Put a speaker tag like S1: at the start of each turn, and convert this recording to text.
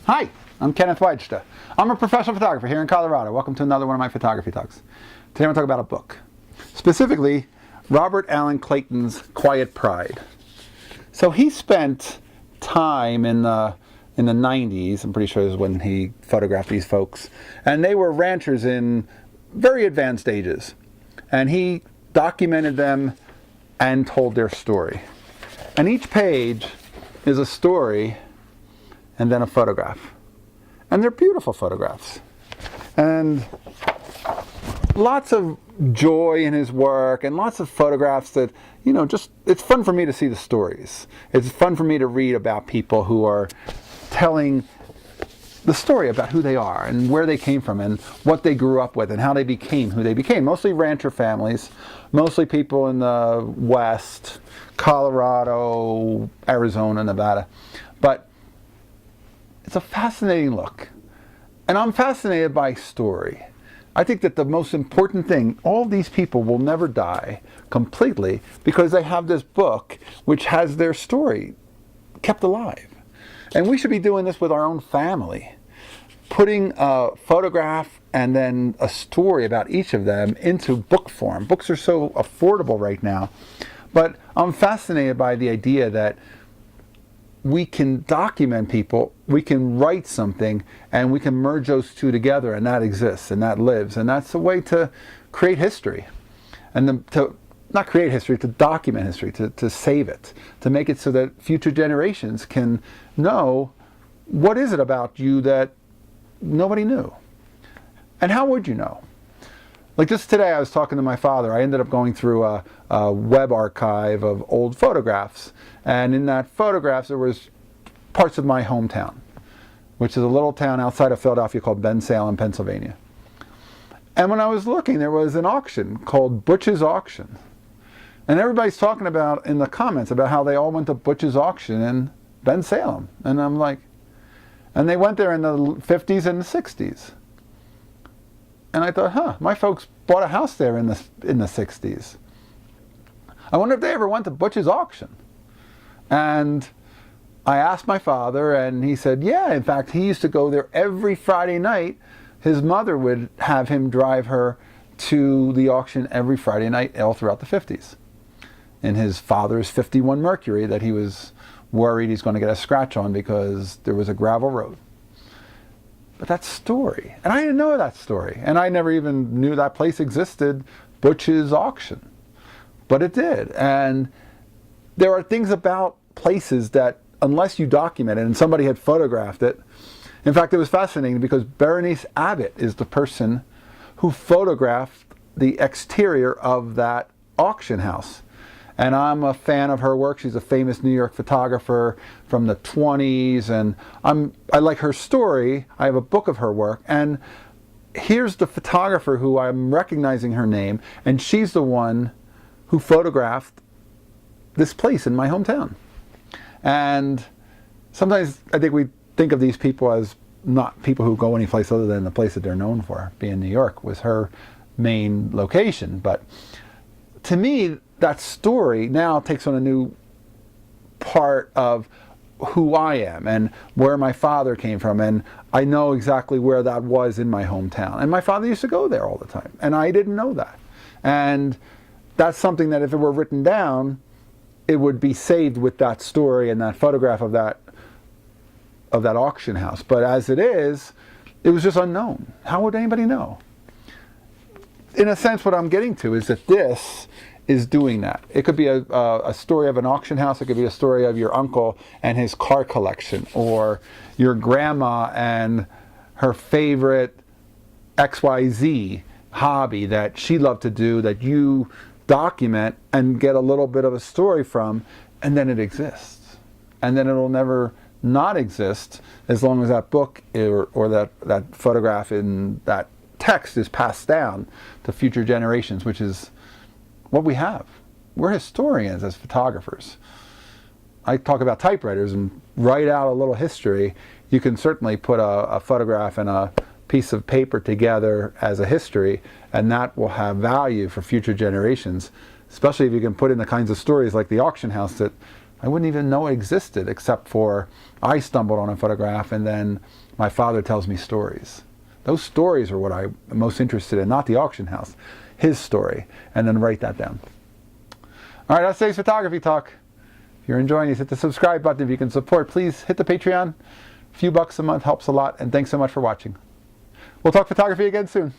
S1: Hi, I'm Kenneth Wajda. I'm a professional photographer here in Colorado. Welcome to another one of my photography talks. Today I'm going to talk about a book. Specifically, Robert Allen Clayton's Quiet Pride. So he spent time in the 90s, I'm pretty sure this is when he photographed these folks, and they were ranchers in very advanced ages. And he documented them and told their story. And each page is a story and then a photograph. And they're beautiful photographs. And lots of joy in his work and lots of photographs that, it's fun for me to see the stories. It's fun for me to read about people who are telling the story about who they are and where they came from and what they grew up with and how they became who they became. Mostly rancher families, mostly people in the West, Colorado, Arizona, Nevada. But it's a fascinating look. And I'm fascinated by story. I think that the most important thing, all these people will never die completely because they have this book which has their story kept alive. And we should be doing this with our own family. Putting a photograph and then a story about each of them into book form. Books are so affordable right now. But I'm fascinated by the idea that we can document people, we can write something, and we can merge those two together, and that exists, and that lives. And that's a way to create history. And to not create history, to document history, to save it, to make it so that future generations can know what is it about you that nobody knew. And how would you know? Like just today I was talking to my father. I ended up going through a web archive of old photographs. And in that photographs there was parts of my hometown, which is a little town outside of Philadelphia called Bensalem, Pennsylvania. And when I was looking, there was an auction called Butch's Auction. And everybody's talking about in the comments about how they all went to Butch's Auction in Bensalem. And I'm like, and they went there in the 50s and the 60s. And I thought, my folks bought a house there in the 60s. I wonder if they ever went to Butch's Auction. And I asked my father, and he said, yeah, in fact, he used to go there every Friday night. His mother would have him drive her to the auction every Friday night all throughout the 50s. In his father's 51 Mercury that he was worried he's going to get a scratch on because there was a gravel road. But that story, and I didn't know that story, and I never even knew that place existed, Butch's Auction. But it did, and there are things about places that, unless you document it, and somebody had photographed it. In fact, it was fascinating because Berenice Abbott is the person who photographed the exterior of that auction house. And I'm a fan of her work. She's a famous New York photographer from the 20s, and I like her story. I have a book of her work, and here's the photographer who I'm recognizing her name, and she's the one who photographed this place in my hometown. And sometimes I think we think of these people as not people who go any place other than the place that they're known for. Being New York was her main location. But to me, that story now takes on a new part of who I am and where my father came from. And I know exactly where that was in my hometown. And my father used to go there all the time. And I didn't know that. And that's something that if it were written down, it would be saved with that story and that photograph of that auction house. But as it is, it was just unknown. How would anybody know? In a sense, what I'm getting to is that this is doing that. It could be a story of an auction house. It could be a story of your uncle and his car collection, or your grandma and her favorite XYZ hobby that she loved to do that you document and get a little bit of a story from, and then it exists. And then it'll never not exist as long as that book or that photograph in that text is passed down to future generations, which is what we have. We're historians as photographers. I talk about typewriters and write out a little history. You can certainly put a photograph and a piece of paper together as a history, and that will have value for future generations, especially if you can put in the kinds of stories like the auction house that I wouldn't even know it existed, except for I stumbled on a photograph and then my father tells me stories. Those stories are what I'm most interested in, not the auction house. His story, and then write that down. All right, that's today's photography talk. If you're enjoying this, hit the subscribe button. If you can support, please hit the Patreon. A few bucks a month helps a lot, and thanks so much for watching. We'll talk photography again soon.